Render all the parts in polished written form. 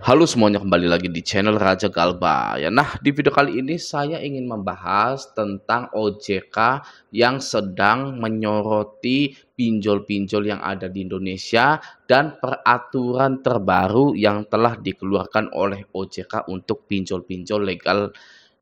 Halo semuanya, kembali lagi di channel Raja Galba ya. Nah, di video kali ini saya ingin membahas tentang OJK yang sedang menyoroti pinjol-pinjol yang ada di Indonesia dan peraturan terbaru yang telah dikeluarkan oleh OJK untuk pinjol-pinjol legal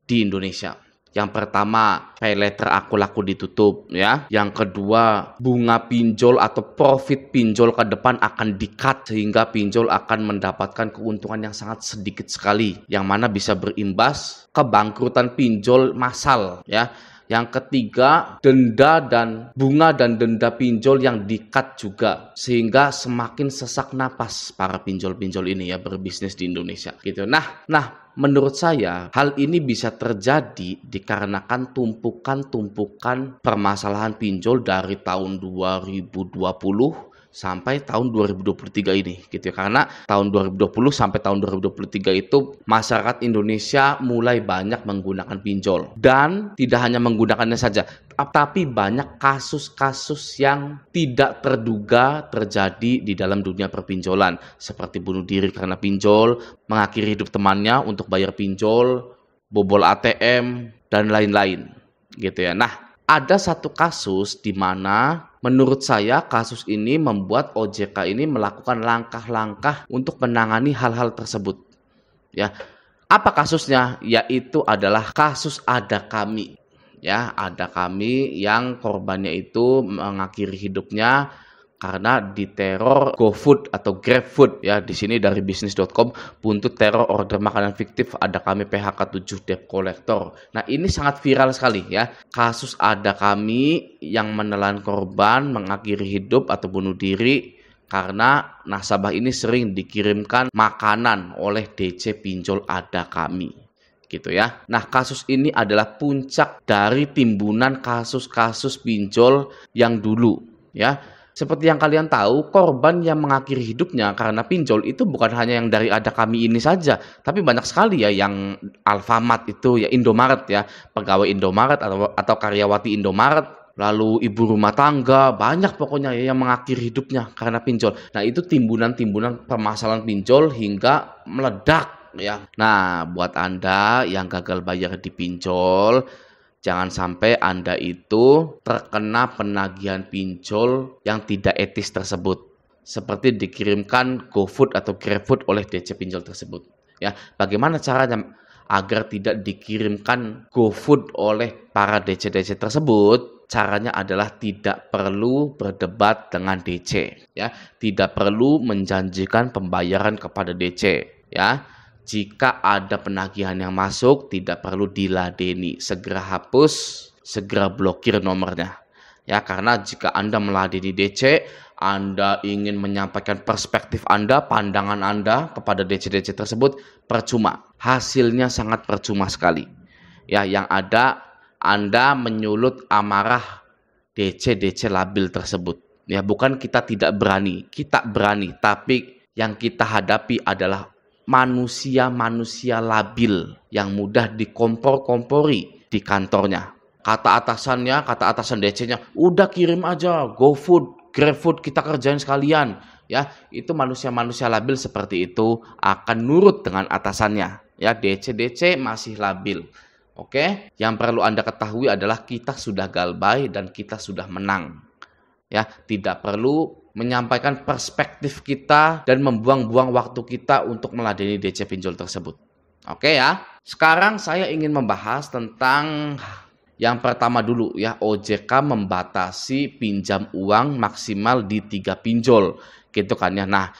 di Indonesia. Yang pertama, pay letter aku laku ditutup ya. Yang kedua, bunga pinjol atau profit pinjol ke depan akan di-cut sehingga pinjol akan mendapatkan keuntungan yang sangat sedikit sekali, yang mana bisa berimbas kebangkrutan pinjol massal ya. Yang ketiga, denda dan bunga dan denda pinjol yang di-cut juga sehingga semakin sesak napas para pinjol-pinjol ini ya berbisnis di Indonesia gitu. Nah, menurut saya, hal ini bisa terjadi dikarenakan tumpukan-tumpukan permasalahan pinjol dari tahun 2020 sampai tahun 2023 ini gitu ya. Karena tahun 2020 sampai tahun 2023 itu masyarakat Indonesia mulai banyak menggunakan pinjol, dan tidak hanya menggunakannya saja, tapi banyak kasus-kasus yang tidak terduga terjadi di dalam dunia perpinjolan, seperti bunuh diri karena pinjol, mengakhiri hidup temannya untuk bayar pinjol, bobol ATM, dan lain-lain gitu ya. Nah, ada satu kasus di mana menurut saya kasus ini membuat OJK ini melakukan langkah-langkah untuk menangani hal-hal tersebut ya. Apa kasusnya? Yaitu adalah kasus Ada Kami ya. Ada Kami yang korbannya itu mengakhiri hidupnya karena diteror GoFood atau GrabFood ya. Di sini dari bisnis.com, buntut teror order makanan fiktif Ada Kami PHK 7 debt collector. Nah, ini sangat viral sekali ya. Kasus Ada Kami yang menelan korban mengakhiri hidup atau bunuh diri karena nasabah ini sering dikirimkan makanan oleh DC pinjol Ada Kami gitu ya. Nah, kasus ini adalah puncak dari timbunan kasus-kasus pinjol yang dulu ya. Seperti yang kalian tahu, korban yang mengakhiri hidupnya karena pinjol itu bukan hanya yang dari Ada Kami ini saja, tapi banyak sekali ya, yang Alfamart itu ya, Indomaret ya, pegawai Indomaret atau karyawati Indomaret, lalu ibu rumah tangga, banyak pokoknya ya yang mengakhiri hidupnya karena pinjol. Nah, itu timbunan-timbunan permasalahan pinjol hingga meledak ya. Nah, buat Anda yang gagal bayar di pinjol, jangan sampai Anda itu terkena penagihan pinjol yang tidak etis tersebut, seperti dikirimkan GoFood atau GrabFood oleh DC pinjol tersebut. Ya, bagaimana caranya agar tidak dikirimkan GoFood oleh para DC tersebut? Caranya adalah tidak perlu berdebat dengan DC, ya, tidak perlu menjanjikan pembayaran kepada DC, ya. Jika ada penagihan yang masuk, tidak perlu diladeni, segera hapus, segera blokir nomornya. Ya, karena jika Anda meladeni DC, Anda ingin menyampaikan perspektif Anda, pandangan Anda kepada DC tersebut, percuma. Hasilnya sangat percuma sekali. Ya, yang ada Anda menyulut amarah DC labil tersebut. Ya, bukan kita tidak berani, kita berani, tapi yang kita hadapi adalah manusia labil yang mudah dikompor-kompori di kantornya. Kata atasan DC-nya, udah kirim aja GoFood, GrabFood, kita kerjain sekalian. Ya, itu manusia labil seperti itu akan nurut dengan atasannya. Ya, DC masih labil. Oke, yang perlu Anda ketahui adalah kita sudah galbay dan kita sudah menang. Ya, tidak perlu menyampaikan perspektif kita dan membuang-buang waktu kita untuk meladeni DC pinjol tersebut. Oke ya. Sekarang saya ingin membahas tentang yang pertama dulu ya. OJK membatasi pinjam uang maksimal di 3 pinjol gitu kan ya. Nah,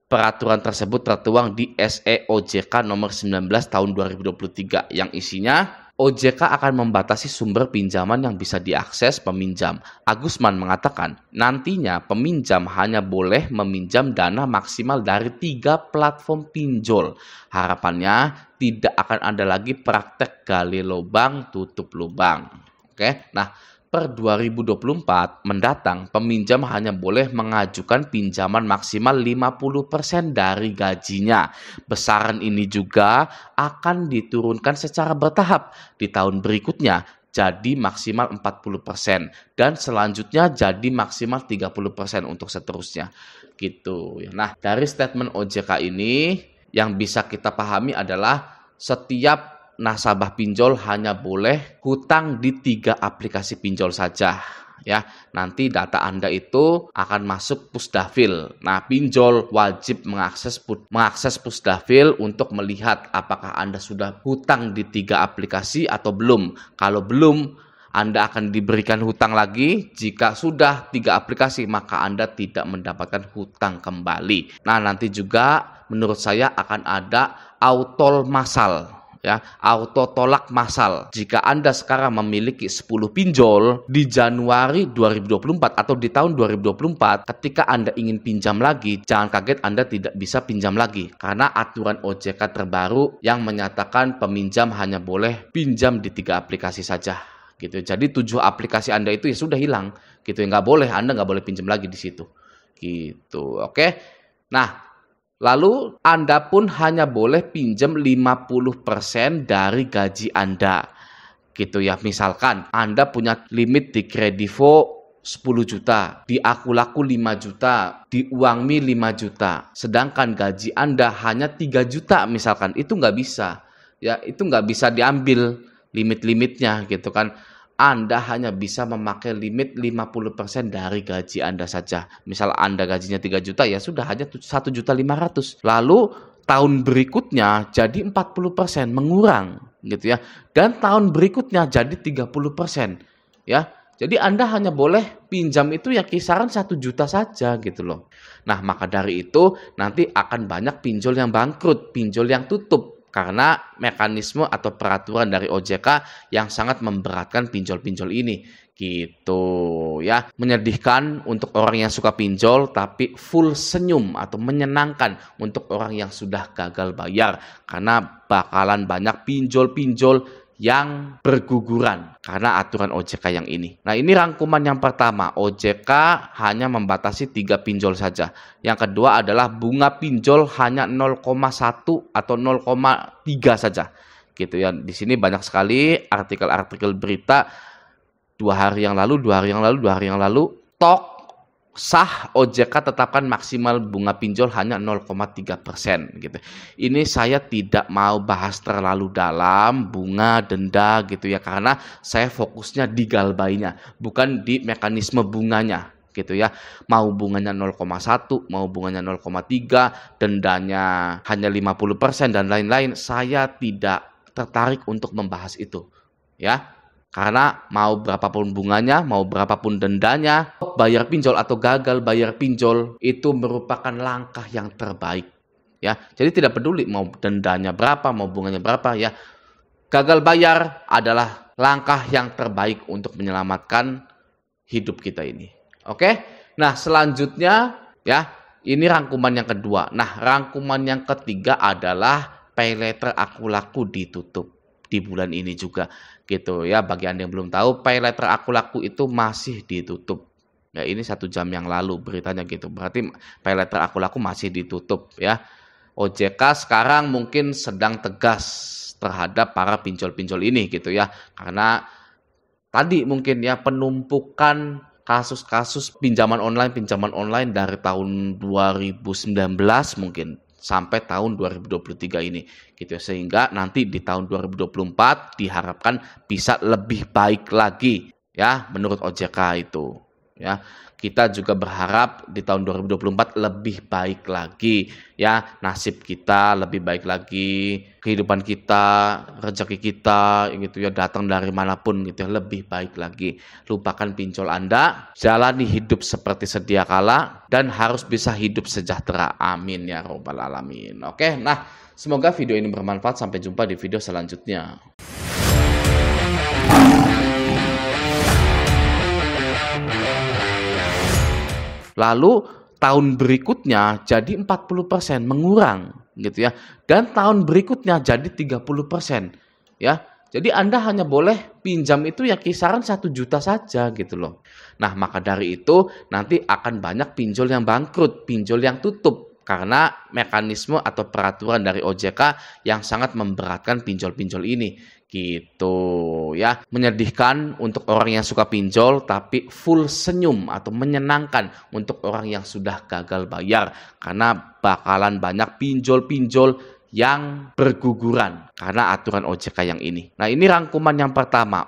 peraturan tersebut tertuang di SE OJK nomor 19 tahun 2023 yang isinya OJK akan membatasi sumber pinjaman yang bisa diakses peminjam. Agusman mengatakan, nantinya peminjam hanya boleh meminjam dana maksimal dari 3 platform pinjol. Harapannya tidak akan ada lagi praktek gali lubang tutup lubang. Oke. Nah, per 2024 mendatang, peminjam hanya boleh mengajukan pinjaman maksimal 50% dari gajinya. Besaran ini juga akan diturunkan secara bertahap di tahun berikutnya jadi maksimal 40% dan selanjutnya jadi maksimal 30% untuk seterusnya. Gitu. Nah, dari statement OJK ini Yang bisa kita pahami adalah setiap nasabah pinjol hanya boleh hutang di 3 aplikasi pinjol saja. Ya, nanti data Anda itu akan masuk Pusdafil. Nah, pinjol wajib mengakses Pusdafil untuk melihat apakah Anda sudah hutang di 3 aplikasi atau belum. Kalau belum, Anda akan diberikan hutang lagi. Jika sudah 3 aplikasi, maka Anda tidak mendapatkan hutang kembali. Nah, nanti juga menurut saya akan ada auto massal. Ya, auto tolak massal. Jika Anda sekarang memiliki 10 pinjol di Januari 2024 atau di tahun 2024, ketika Anda ingin pinjam lagi, jangan kaget Anda tidak bisa pinjam lagi karena aturan OJK terbaru yang menyatakan peminjam hanya boleh pinjam di 3 aplikasi saja. Gitu. Jadi 7 aplikasi Anda itu ya sudah hilang. Gitu. Nggak boleh, Anda nggak boleh pinjam lagi di situ. Gitu. Oke. Nah, lalu Anda pun hanya boleh pinjam 50% dari gaji Anda. Gitu ya. Misalkan Anda punya limit di Kredivo 10 juta, di Akulaku 5 juta, di Uangmi 5 juta. Sedangkan gaji Anda hanya 3 juta misalkan. Itu nggak bisa. Ya, itu nggak bisa diambil limit-limitnya gitu kan. Anda hanya bisa memakai limit 50% dari gaji Anda saja. Misal Anda gajinya 3 juta, ya sudah hanya 1.500.000. Lalu tahun berikutnya jadi 40% mengurang gitu ya. Dan tahun berikutnya jadi 30% ya. Jadi Anda hanya boleh pinjam itu ya kisaran 1 juta saja gitu loh. Nah, maka dari itu nanti akan banyak pinjol yang bangkrut, pinjol yang tutup. Karena mekanisme atau peraturan dari OJK yang sangat memberatkan pinjol-pinjol ini gitu ya. Menyedihkan untuk orang yang suka pinjol tapi full senyum atau menyenangkan untuk orang yang sudah gagal bayar karena bakalan banyak pinjol-pinjol yang berguguran karena aturan OJK yang ini. Nah, ini rangkuman yang pertama. OJK hanya membatasi 3 pinjol saja. Yang kedua adalah bunga pinjol hanya 0,1 atau 0,3 saja. Gitu ya. Di sini banyak sekali artikel-artikel berita 2 hari yang lalu, tok sah OJK tetapkan maksimal bunga pinjol hanya 0,3% gitu. Ini saya tidak mau bahas terlalu dalam bunga denda gitu ya karena saya fokusnya di galbainya, bukan di mekanisme bunganya gitu ya. Mau bunganya 0,1, mau bunganya 0,3, dendanya hanya 50% dan lain-lain, saya tidak tertarik untuk membahas itu ya. Karena mau berapapun bunganya, mau berapapun dendanya, bayar pinjol atau gagal bayar pinjol itu merupakan langkah yang terbaik. Ya, jadi tidak peduli mau dendanya berapa, mau bunganya berapa ya. Gagal bayar adalah langkah yang terbaik untuk menyelamatkan hidup kita ini. Oke? Nah, selanjutnya ya, ini rangkuman yang kedua. Nah, rangkuman yang ketiga adalah paylater Akulaku ditutup di bulan ini juga gitu ya. Bagi Anda yang belum tahu, paylater Akulaku itu masih ditutup. Ya, ini 1 jam yang lalu beritanya gitu. Berarti paylater Akulaku masih ditutup ya. OJK sekarang mungkin sedang tegas terhadap para pinjol-pinjol ini gitu ya. Karena tadi mungkin ya penumpukan kasus-kasus pinjaman online dari tahun 2019 mungkin sampai tahun 2023 ini gitu. Sehingga nanti di tahun 2024 diharapkan bisa lebih baik lagi ya menurut OJK itu ya. Kita juga berharap di tahun 2024 lebih baik lagi ya, nasib kita lebih baik lagi, kehidupan kita, rezeki kita gitu ya, datang dari manapun gitu ya, lebih baik lagi. Lupakan pinjol Anda, jalani hidup seperti sedia kala dan harus bisa hidup sejahtera. Amin ya robbal alamin. Oke, nah semoga video ini bermanfaat. Sampai jumpa di video selanjutnya. Lalu tahun berikutnya jadi 40% mengurang gitu ya. Dan tahun berikutnya jadi 30% ya. Jadi Anda hanya boleh pinjam itu ya kisaran 1 juta saja gitu loh. Nah, maka dari itu nanti akan banyak pinjol yang bangkrut, pinjol yang tutup karena mekanisme atau peraturan dari OJK yang sangat memberatkan pinjol-pinjol ini Gitu ya, menyedihkan untuk orang yang suka pinjol, tapi full senyum atau menyenangkan untuk orang yang sudah gagal bayar. Karena bakalan banyak pinjol-pinjol yang berguguran karena aturan OJK yang ini. Nah, ini rangkuman yang pertama,